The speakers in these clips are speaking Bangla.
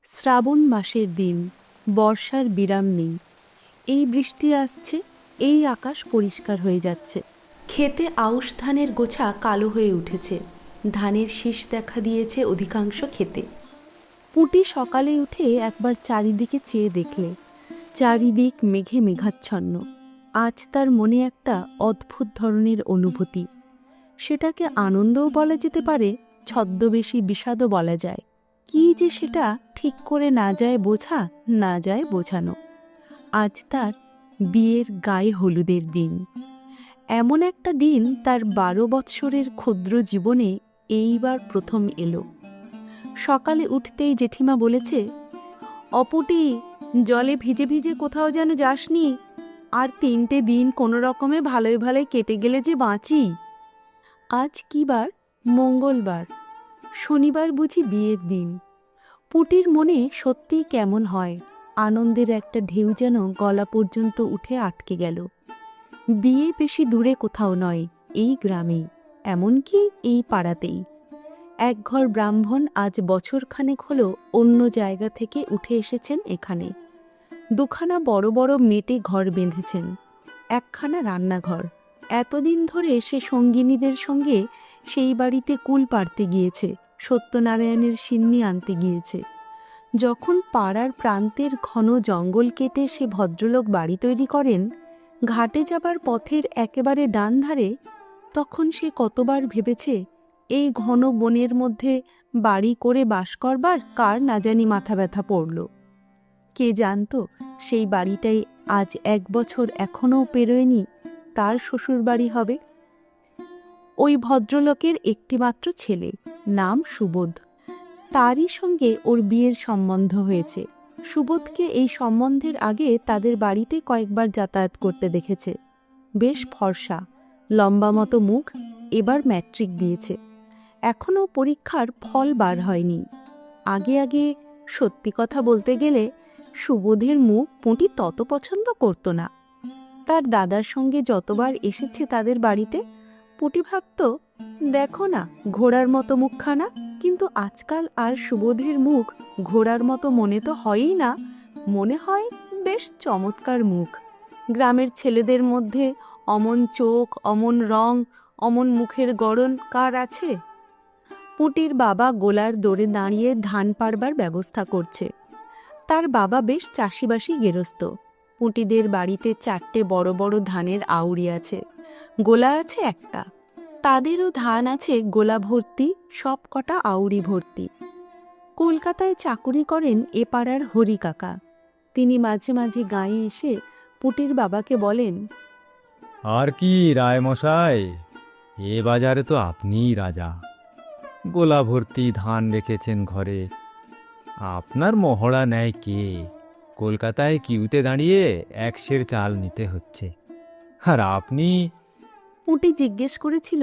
শ্রাবণ মাসের দিন, বর্ষার বিরাম নেই। এই বৃষ্টি আসছে, এই আকাশ পরিষ্কার হয়ে যাচ্ছে। ক্ষেতে আউশ ধানের গোছা কালো হয়ে উঠেছে, ধানের শীষ দেখা দিয়েছে অধিকাংশ ক্ষেতে। পুঁটি সকালে উঠে একবার চারিদিকে চেয়ে দেখলে, চারিদিক মেঘে মেঘাচ্ছন্ন। আজ তার মনে একটা অদ্ভুত ধরনের অনুভূতি। সেটাকে আনন্দও বলা যেতে পারে, ছদ্মবেশী বিষাদও বলা যায়। কি যে সেটা ঠিক করে না যায় বোঝা, না যায় বোঝানো। আজ তার বিয়ের গায়ে হলুদের দিন। এমন একটা দিন তার 12 বৎসরের ক্ষুদ্র জীবনে এইবার প্রথম এলো। সকালে উঠতেই জেঠিমা বলেছে, অপুটি, জলে ভিজে ভিজে কোথাও যেন যাসনি। আর 3টে দিন কোনো রকমে ভালোই ভালোই কেটে গেলে যে বাঁচি। আজ কি বার? মঙ্গলবার। শনিবার বুঝি বিয়ের দিন। পুটির মনে সত্যিই কেমন হয়, আনন্দের একটা ঢেউ যেন গলা পর্যন্ত উঠে আটকে গেল। বিয়ে বেশি দূরে কোথাও নয়, এই গ্রামেই, এমনকি এই পাড়াতেই। একঘর ব্রাহ্মণ আজ বছরখানেক হলো অন্য জায়গা থেকে উঠে এসেছেন এখানে। 2খানা বড় বড় মেটে ঘর বেঁধেছেন, 1খানা রান্নাঘর। এতদিন ধরে সে সঙ্গিনীদের সঙ্গে সেই বাড়িতে কুল পাড়তে গিয়েছে, সত্যনারায়ণের সিন্নি আনতে গিয়েছে। যখন পাড়ার প্রান্তের ঘন জঙ্গল কেটে সে ভদ্রলোক বাড়ি তৈরি করেন, ঘাটে যাবার পথের একেবারে ডান ধারে, তখন সে কতবার ভেবেছে, এই ঘন বনের মধ্যে বাড়ি করে বাস করবার কার না জানি মাথা ব্যথা পড়ল। কে জানত সেই বাড়িটাই আজ 1 বছর এখনও পেরোয়নি তার শ্বশুর বাড়ি হবে। ওই ভদ্রলোকের একটিমাত্র ছেলে, নাম সুবোধ। তারই সঙ্গে ওর বিয়ের সম্বন্ধ হয়েছে। সুবোধকে এই সম্বন্ধের আগে তাদের বাড়িতে কয়েকবার যাতায়াত করতে দেখেছে। বেশ ফর্সা, লম্বা মতো মুখ, এবার ম্যাট্রিক দিয়েছে। এখনও পরীক্ষার ফল বার হয়নি। আগে আগে সত্যি কথা বলতে গেলে সুবোধের মুখ পুঁটি তত পছন্দ করত না। তার দাদার সঙ্গে যতবার এসেছে তাদের বাড়িতে, পুঁটি ভাবত, দেখো না ঘোড়ার মতো মুখখানা। কিন্তু আজকাল আর সুবোধের মুখ ঘোড়ার মতো মনে তো হয়ই না, মনে হয় বেশ চমৎকার মুখ। গ্রামের ছেলেদের মধ্যে অমন চোখ, অমন রং, অমন মুখের গড়ন কার আছে? পুঁটির বাবা গোলার দোরে দাঁড়িয়ে ধান পাড়বার ব্যবস্থা করছে। তার বাবা বেশ চাষিবাসী গেরস্ত। পুঁটিদের বাড়িতে 4টে বড় বড় ধানের আউড়ি আছে, গোলা আছে একটা। তাদেরও ধান আছে গোলা ভর্তি, সব কটা আউড়ি ভর্তি। কলকাতায় চাকুরি করেন এ পাড়ার হরি কাকা। তিনি মাঝে মাঝে গাঁয়ে এসে পুঁটির বাবাকে বলেন, আর কি রায়মশাই, এ বাজারে তো আপনিই রাজা। গোলা ভর্তি ধান রেখেছেন ঘরে, আপনার মহড়া নেয় কে? কলকাতায় কিউতে দাঁড়িয়ে 1 সের চাল নিতে হচ্ছে, আর আপনি? পুঁটি জিজ্ঞেস করেছিল,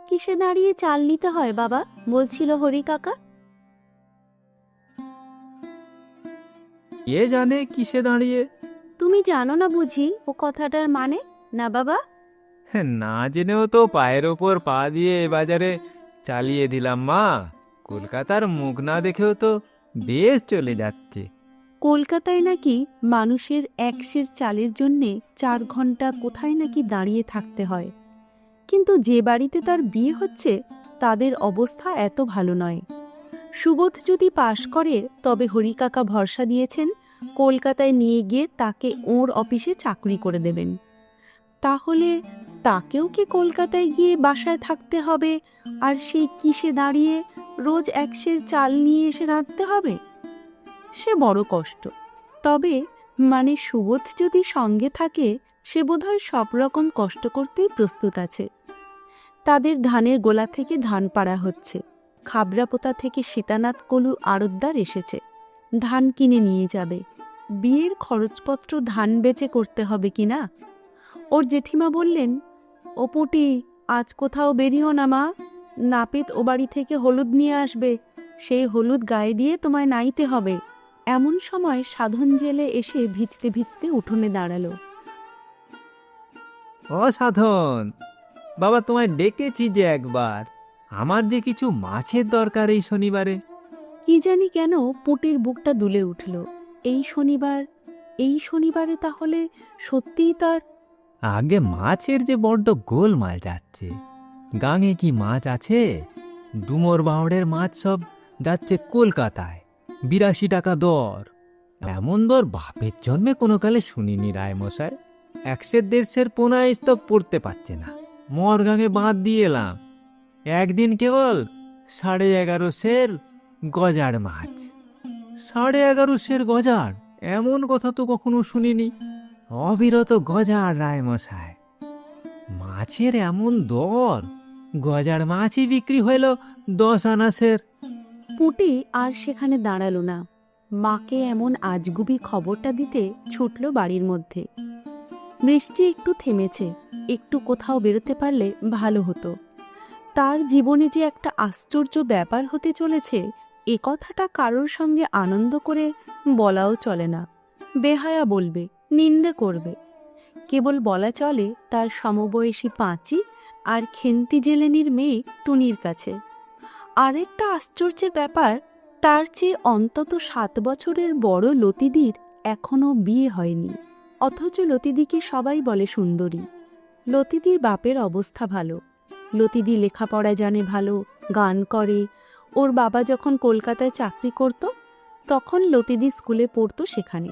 কিসে দাঁড়িয়ে চাল নিতে হয় বাবা? বলছিল হরি কাকা। কে জানে কিসে দাঁড়িয়ে? তুমি জানো না বুঝি ও কথাটার মানে? না বাবা? না জেনেও তো পায়ের ওপর পা দিয়ে এ বাজারে চালিয়ে দিলাম মা। কলকাতার মুখ না দেখেও তো বেশ চলে যাচ্ছে। কলকাতায় নাকি মানুষের 1 সের চালের জন্যে 4 ঘন্টা কোথায় নাকি দাঁড়িয়ে থাকতে হয়। কিন্তু যে বাড়িতে তার বিয়ে হচ্ছে তাদের অবস্থা এত ভালো নয়। সুবোধ যদি পাশ করে তবে হরিকাকা ভরসা দিয়েছেন কলকাতায় নিয়ে গিয়ে তাকে ওর অফিসে চাকরি করে দেবেন। তাহলে তাকেও কি কলকাতায় গিয়ে বাসায় থাকতে হবে, আর সেই কিসে দাঁড়িয়ে রোজ 1 সের চাল নিয়ে এসে রাঁধতে হবে? সে বড় কষ্ট। তবে মানে সুবোধ যদি সঙ্গে থাকে, সে বোধহয় সব রকম কষ্ট করতেই প্রস্তুত আছে। তাদের ধানের গোলা থেকে ধান পাড়া হচ্ছে। খাবড়াপোতা থেকে সীতানাথ কলু আড়তদার এসেছে, ধান কিনে নিয়ে যাবে। বিয়ের খরচপত্র ধান বেচে করতে হবে কিনা। ওর জেঠিমা বললেন, ও পুঁটি, আজ কোথাও বেরিও না মা, নাপিত ও বাড়ি থেকে হলুদ নিয়ে আসবে, সেই হলুদ গায়ে দিয়ে তোমায় নাইতে হবে। এমন সময় সাধন জেলে এসে ভিজতে ভিজতে উঠোনে দাঁড়ালো। অসাধন, বাবা তোমায় ডেকেছি যে একবার, আমার যে কিছু মাছের দরকার এই শনিবারে। কি জানি কেন পুটির বুকটা দুলে উঠল। এই শনিবার, এই শনিবারে তাহলে সত্যিই তার। আগে মাছের যে বড্ড গোলমাল যাচ্ছে, গাঙে কি মাছ আছে? ডুমর বাঁওড়ের মাছ সব যাচ্ছে কলকাতায়, 82 টাকা দর। এমন দর বাপের জন্মে কোনো কালে শুনিনি রায়মশাই। 100-150 পোনা স্তক পড়তে পারছে না, মরগাঙে বাঁধ দিয়ে এলাম। একদিন কেবল 11.5 গজার মাছ। 11.5 গজার, এমন কথা তো কখনো শুনিনি। অবিরত গজার রায়মশাই, মাছের এমন দর, গজার মাছই বিক্রি হইল 10 আনাসের। পুটি আর সেখানে দাঁড়ালো না। মাকে এমন আজগুবি খবরটা দিতে ছুটল বাড়ির মধ্যে। বৃষ্টি একটু থেমেছে, একটু কোথাও বেরোতে পারলে ভালো হতো। তার জীবনে যে একটা আশ্চর্য ব্যাপার হতে চলেছে, এ কথাটা কারোর সঙ্গে আনন্দ করে বলাও চলে না। বেহায়া বলবে, নিন্দে করবে। কেবল বলা চলে তার সমবয়সী পাঁচি আর খেন্তি জেলেনির মেয়ে টুনির কাছে। আরেকটা আশ্চর্যের ব্যাপার, তার চেয়ে অন্তত 7 বছরের বড় লতিদির এখনও বিয়ে হয়নি, অথচ লতিদিকে সবাই বলে সুন্দরী। লতিদির বাপের অবস্থা ভালো, লতিদি লেখাপড়া জানে ভালো, গান করে। ওর বাবা যখন কলকাতায় চাকরি করত, তখন লতিদি স্কুলে পড়তো সেখানে।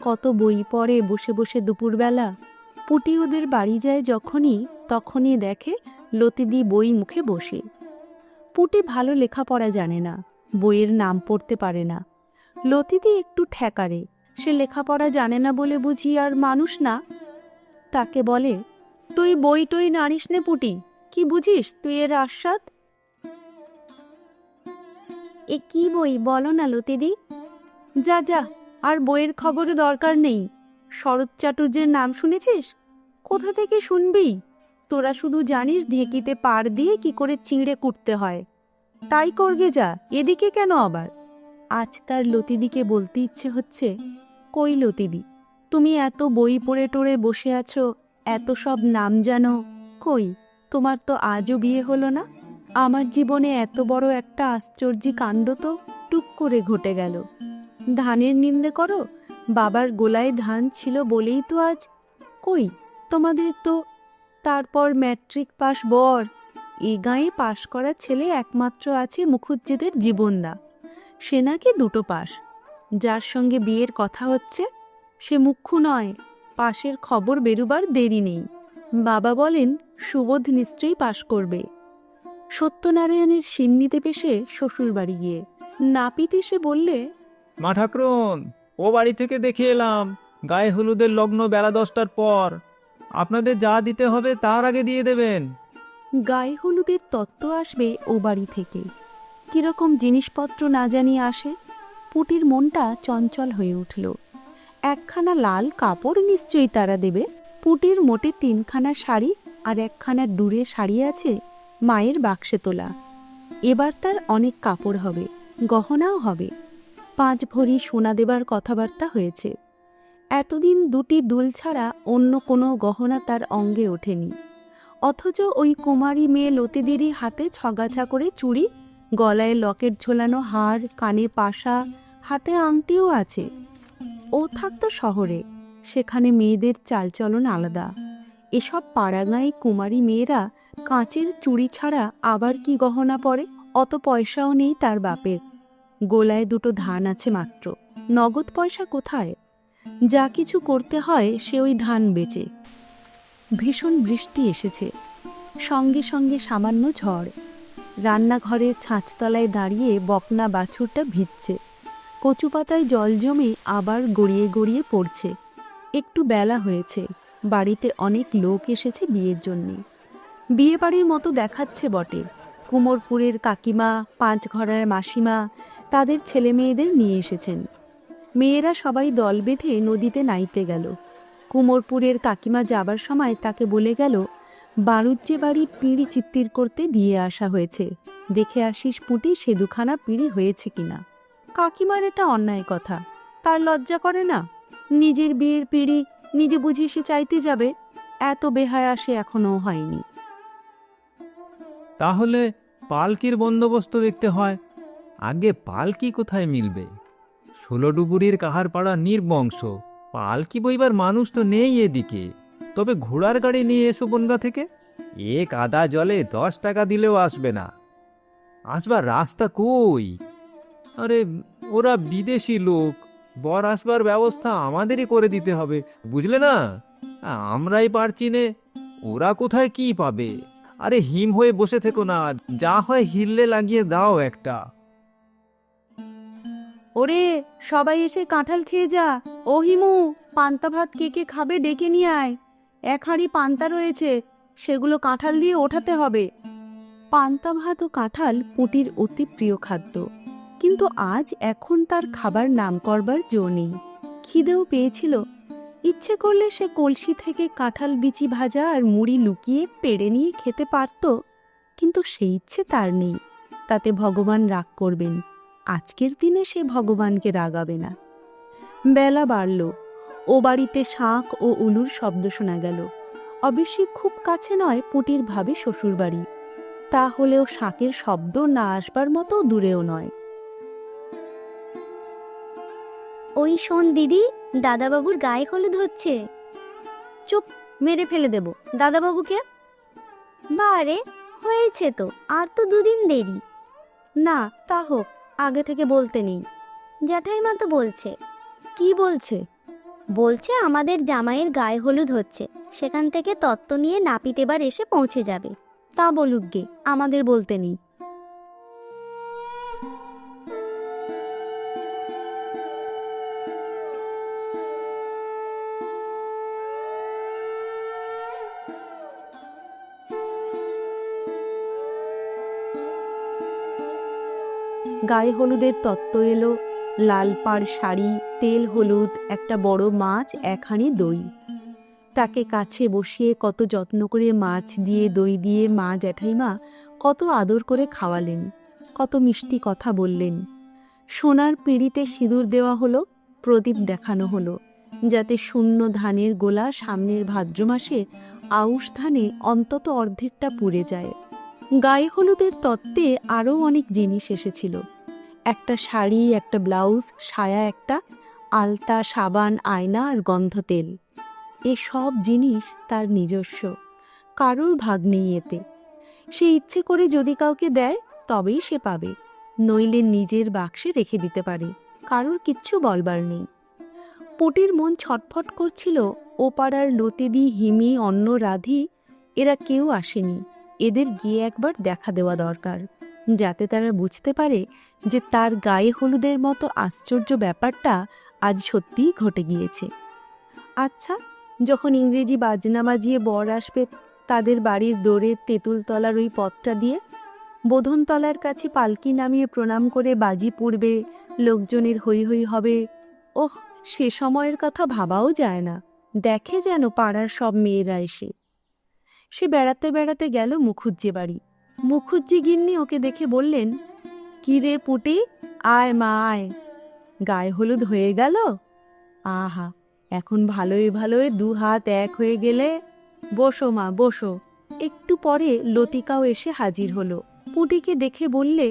কত বই পড়ে বসে বসে দুপুরবেলা। পুটি ওদের বাড়ি যায় যখনই, তখনই দেখে লতিদি বই মুখে বসে। পুটি ভালো লেখাপড়া জানে না, বইয়ের নাম পড়তে পারে না। লতিদি একটু ঠেকারে, সে লেখাপড়া জানে না বলে বুঝি আর মানুষ না। তাকে বলে, তুই বই টই নাড়িস নে পুটি, কি বুঝিস তুই এর আস্বাদ? এ কি বই বলো না লতিদি। যা যা, আর বইয়ের খবর দরকার নেই। শরৎ চাটুর্যের নাম শুনেছিস? কোথা থেকে শুনবি? তোরা শুধু জানিস ঢেঁকিতে পাড় দিয়ে কি করে চিঁড়ে কুটতে হয়। তাই করগে যা, এদিকে কেন আবার? আজ তার লতিদিকে বলতে ইচ্ছে হচ্ছে, কই লতিদি, তুমি এত বই পড়ে টড়ে বসে আছো, এত সব নাম জানো, কই তোমার তো আজও বিয়ে হলো না? আমার জীবনে এত বড় একটা আশ্চর্য কাণ্ড তো টুক করে ঘটে গেল। ধানের নিন্দে করো, বাবার গোলায় ধান ছিল বলেই তো আজ। কই তোমাদের তো। তারপর ম্যাট্রিক পাশ বর, এ গাঁয়ে পাশ করা ছেলে একমাত্র আছে মুখুজ্জেদের জীবনদা, সে নাকি 2টো পাশ। যার সঙ্গে বিয়ের কথা হচ্ছে সে মুখ্যু নয়, পাশের খবর বেরুবার দেরি নেই। বাবা বলেন সুবোধ নিশ্চয়ই পাশ করবে। সত্যনারায়ণের সিন্নি দেবে সে শ্বশুর বাড়ি গিয়ে। নাপিত এসে বললে, মা ঠাকরুন, ও বাড়ি থেকে দেখে এলাম, গায়ে হলুদের লগ্ন বেলা 10টার পর। আপনাদের যা দিতে হবে তার আগে দিয়ে দেবেন। গায়ে হলুদের তত্ত্ব আসবে ও বাড়ি থেকে। কিরকম জিনিসপত্র না জানিয়ে আসে। পুটির মনটা চঞ্চল হয়ে উঠল। একখানা লাল কাপড় নিশ্চয়ই তারা দেবে। পুটির মোটে 3খানা শাড়ি আর একখানা ডুরে শাড়ি আছে মায়ের বাক্সে তোলা। এবার তার অনেক কাপড় হবে, গহনাও হবে। 5 ভরি সোনা দেবার কথাবার্তা হয়েছে। এতদিন 2টি দুল ছাড়া অন্য কোনো গহনা তার অঙ্গে ওঠেনি। অথচ ওই কুমারী মেয়ে লতিদিরই হাতে ছগাছা করে চুড়ি, গলায় লকেট ঝোলানো হার, কানে পাশা, হাতে আংটিও আছে। ও থাকতো শহরে, সেখানে মেয়েদের চালচলন আলাদা। এসব পাড়াগাঁয়ে কুমারী মেয়েরা কাঁচের চুড়ি ছাড়া আবার কি গহনা পরে? অত পয়সাও নেই তার বাপের। গোলায় 2টো ধান আছে মাত্র, নগদ পয়সা কোথায়? যা কিছু করতে হয় সে ওই ধান বেচে। ভীষণ বৃষ্টি এসেছে, সঙ্গে সঙ্গে সামান্য ঝড়। রান্নাঘরের ছাঁচতলায় দাঁড়িয়ে বকনা বাছুরটা ভিজছে। কচু পাতায় জল জমে আবার গড়িয়ে গড়িয়ে পড়ছে। একটু বেলা হয়েছে, বাড়িতে অনেক লোক এসেছে বিয়ের জন্যে। বিয়ে বাড়ির মতো দেখাচ্ছে বটে। কুমোরপুরের কাকিমা, 5 ঘরার মাসিমা তাদের ছেলে মেয়েদের নিয়ে এসেছেন। মেয়েরা সবাই দল বেঁধে নদীতে নাইতে গেল। কুমোরপুরের কাকিমা যাবার সময় তাকে বলে গেল, বাড়ুজ্যে বাড়ি পিঁড়ি চিত্তির করতে দিয়ে আসা হয়েছে। দেখে আসিস পুটি সে দুখানা পিঁড়ি হয়েছে কিনা। কাকিমার এটা অন্যায় কথা, তার লজ্জা করে না? নিজের বিয়ের পিঁড়ি নিজে বুঝি সে চাইতে যাবে? এত বেহায়া সে এখনো হয়নি। তাহলে পালকির বন্দোবস্ত দেখতে হয়। আগে পালকি কোথায় মিলবে? 16 ডুবুরির কাহার পাড়া নির্বংশ, পালকি বইবার মানুষ তো নেই এদিকে। তবে ঘোড়ার গাড়ি নিয়ে এসো বনগা থেকে। এ কাদা জলে 10 টাকা দিলেও আসবে না। আসবার রাস্তা কই? আরে, ওরা বিদেশি লোক, বর আসবার ব্যবস্থা আমাদেরই করে দিতে হবে, বুঝলে না? আমরাই পারছি নে, ওরা কোথায় কি পাবে? আরে হিম হয়ে বসে থেকো না, যা হয় হিললে লাগিয়ে দাও একটা। ওরে, সবাই এসে কাঁঠাল খেয়ে যা। ও হিমু, পান্তা ভাত কে কে খাবে ডেকে নিয়ে আয়। 1 হাঁড়ি পান্তা রয়েছে, সেগুলো কাঁঠাল দিয়ে ওঠাতে হবে। পান্তা ভাত ও কাঁঠাল পুটির অতি প্রিয় খাদ্য, কিন্তু আজ এখন তার খাবার নাম করবার জো নেই। খিদেও পেয়েছিল। ইচ্ছে করলে সে কলসি থেকে কাঁঠাল বিচি ভাজা আর মুড়ি লুকিয়ে পেড়ে নিয়ে খেতে পারত, কিন্তু সেই ইচ্ছে তার নেই। তাতে ভগবান রাগ করবেন। আজকের দিনে সে ভগবানকে রাগাবে না। বেলা বাড়ল। ও বাড়িতে শাঁখ ও উলুর শব্দ শোনা গেল। অবশ্যই খুব কাছে নয় পুটির ভাবি শ্বশুর বাড়ি, তা হলেও শাঁখের শব্দ না আসবার মতো দূরেও নয়। ওই শোন দিদি, দাদাবাবুর গায়ে হলুদ হচ্ছে। চুপ, মেরে ফেলে দেব। দাদাবাবুকে? বারে, হয়েছে তো, আর তো 2 দিন দেরি। না, তা হোক, আগে থেকে বলতে নেই। জ্যাঠাইমা তো বলছে। কি বলছে? বলছে আমাদের জামাইয়ের গায়ে হলুদ হচ্ছে, সেখান থেকে তত্ত্ব নিয়ে নাপিত এবার এসে পৌঁছে যাবে। তা বলুক গে, আমাদের বলতে নেই। গায়ে হলুদের তত্ত্ব এলো। লাল পাড় শাড়ি, তেল হলুদ, একটা বড় মাছ, 1 হাঁড়ি দই। তাকে কাছে বসিয়ে কত যত্ন করে মাছ দিয়ে দই দিয়ে মা জ্যাঠাইমা কত আদর করে খাওয়ালেন, কত মিষ্টি কথা বললেন। সোনার পিঁড়িতে সিঁদুর দেওয়া হলো, প্রদীপ দেখানো হলো, যাতে শূন্য ধানের গোলা সামনের ভাদ্র মাসে আউশ ধানে অন্তত অর্ধেকটা পুড়ে যায়। গায়ে হলুদের তত্ত্বে আরও অনেক জিনিস এসেছিল। একটা শাড়ি, একটা ব্লাউজ, সায়া একটা, আলতা, সাবান, আয়না আর গন্ধ তেল। এসব জিনিস তার নিজস্ব, কারোর ভাগ নেই এতে। সে ইচ্ছে করে যদি কাউকে দেয় তবেই সে পাবে, নইলে নিজের বাক্সে রেখে দিতে পারে, কারোর কিচ্ছু বলবার নেই। পুটির মন ছটফট করছিল। ও পাড়ার লতিদি, হিমি, অন্য রাধি, এরা কেউ আসেনি। এদের গিয়ে একবার দেখা দেওয়া দরকার, যাতে তারা বুঝতে পারে যে তার গায়ে হলুদের মতো আশ্চর্য ব্যাপারটা আজ সত্যিই ঘটে গিয়েছে। আচ্ছা, যখন ইংরেজি বাজনা বাজিয়ে বর আসবে তাদের বাড়ির দোরে তেঁতুলতলার ওই পথটা দিয়ে, বোধনতলার কাছে পালকি নামিয়ে প্রণাম করে বাজি পুড়বে, লোকজনের হৈ হৈ হবে, ওহ, সে সময়ের কথা ভাবাও যায় না। দেখে যেন পাড়ার সব মেয়েরা এসে। সে বেড়াতে বেড়াতে গেল মুখুজ্জে বাড়ি। মুখুজ্জি গিন্নি ওকে দেখে বললেন, কি রে পুটি, আয় মা আয়। গায়ে হলুদ হয়ে গেল? আহা, এখন ভালোই ভালোই 2 হাত এক হয়ে গেলে। বসো মা, বসো। একটু পরে লতিকাও এসে হাজির হলো। পুটিকে দেখে বললে,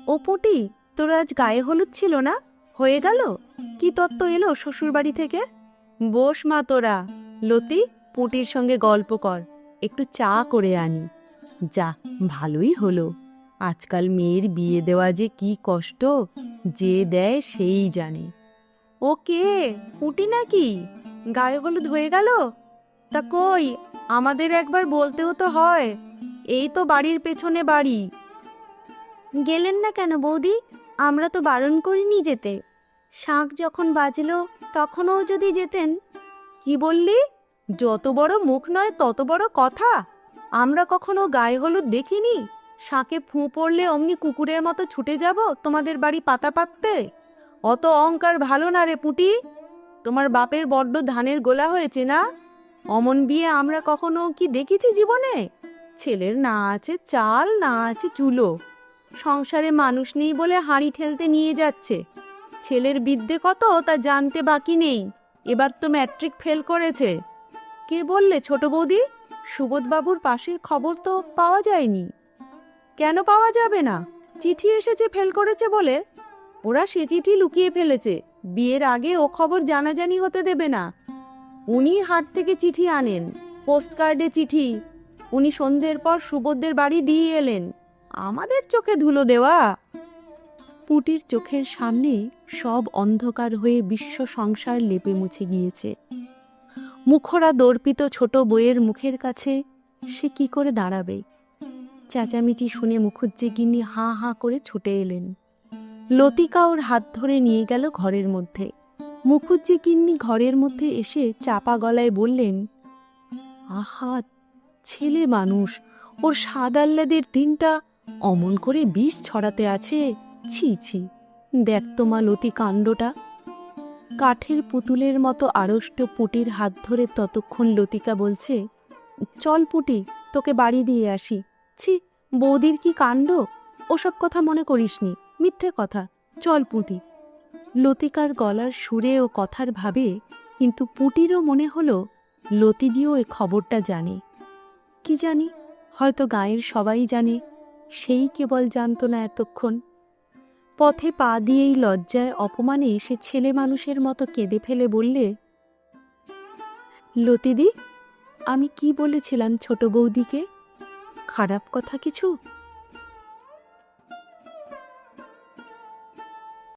ও পুটি, তোর আজ গায়ে হলুদ ছিল না? হয়ে গেল? কি তত্ত্ব এলো শ্বশুর বাড়ি থেকে? বস মা তোরা। লতি, পুটির সঙ্গে গল্প কর, একটু চা করে আনি। যা, ভালোই হলো। আজকাল মেয়ের বিয়ে দেওয়া যে কি কষ্ট, যে দেয় সেই জানে। ও কে, পুটি নাকি? গায়ে হলুদ হয়ে গেল? তা কই, আমাদের একবার বলতেও তো হয়। এই তো বাড়ির পেছনে বাড়ি। গেলেন না কেন বৌদি? আমরা তো বারণ করিনি যেতে। শাঁখ যখন বাজলো তখনও যদি যেতেন। কি বললি? যত বড় মুখ নয় তত বড় কথা। আমরা কখনো গায়ে হলুদ দেখিনি? শাঁখে ফুঁ পড়লে অমনি কুকুরের মতো ছুটে যাব তোমাদের বাড়ি পাতা পাততে? অত অহংকার ভালো না রে পুটি। তোমার বাপের বড্ড ধানের গোলা হয়েছে না? অমন বিয়ে আমরা কখনো কি দেখেছি জীবনে? ছেলের না আছে চাল, না আছে চুলো, সংসারে মানুষ নেই বলে হাঁড়ি ঠেলতে নিয়ে যাচ্ছে। ছেলের বিদ্যে কত তা জানতে বাকি নেই, এবার তো ম্যাট্রিক ফেল করেছে। কে বললে ছোট বৌদি? সুবোধবাবুর পাশের খবর তো পাওয়া যায়নি। কেন পাওয়া যাবে না? চিঠি এসেছে ফেল করেছে বলে। ওরা সে চিঠি লুকিয়ে ফেলেছে, বিয়ের আগে ও খবর জানাজানি হতে দেবে না। উনি হাট থেকে চিঠি আনেন, পোস্ট কার্ডে চিঠি। উনি সন্ধ্যের পর সুবোধদের বাড়ি দিয়ে এলেন। আমাদের চোখে ধুলো দেওয়া? পুটির চোখের সামনে সব অন্ধকার হয়ে বিশ্ব সংসার লেপে মুছে গিয়েছে। মুখরা দর্পিত ছোট বইয়ের মুখের কাছে সে কি করে দাঁড়াবে? চেঁচামেচি শুনে মুখুজ্জে গিন্নি হাঁ হাঁ করে ছুটে এলেন। লতিকা ওর হাত ধরে নিয়ে গেল ঘরের মধ্যে। মুখুজ্জে গিন্নি ঘরের মধ্যে এসে চাপা গলায় বললেন, আহা, ছেলে মানুষ, ওর স্বাদ আহ্লাদের দিনটা অমন করে বিষ ছড়াতে আছে। ছি ছি, দেখ তোমা লতি কাণ্ডটা। কাঠের পুতুলের মতো আড়ষ্ট পুটির হাত ধরে ততক্ষণ লতিকা বলছে, চল পুটি, তোকে বাড়ি দিয়ে আসি। ছি, বৌদির কি কাণ্ড! ওসব কথা মনে করিসনি, মিথ্যে কথা। চল পুটি। লতিকার গলার সুরে ও কথার ভাবে কিন্তু পুটিরও মনে হলো লতিদিও এ খবরটা জানে। কি জানি, হয়তো গাঁয়ের সবাই জানে, সেই কেবল জানত না এতক্ষণ। পথে পা দিয়েই লজ্জায় অপমানে সে ছেলে মানুষের মতো কেঁদে ফেলে বললে, লতিদি, আমি কি বলেছিলাম ছোট বৌদিকে? খারাপ কথা কিছু?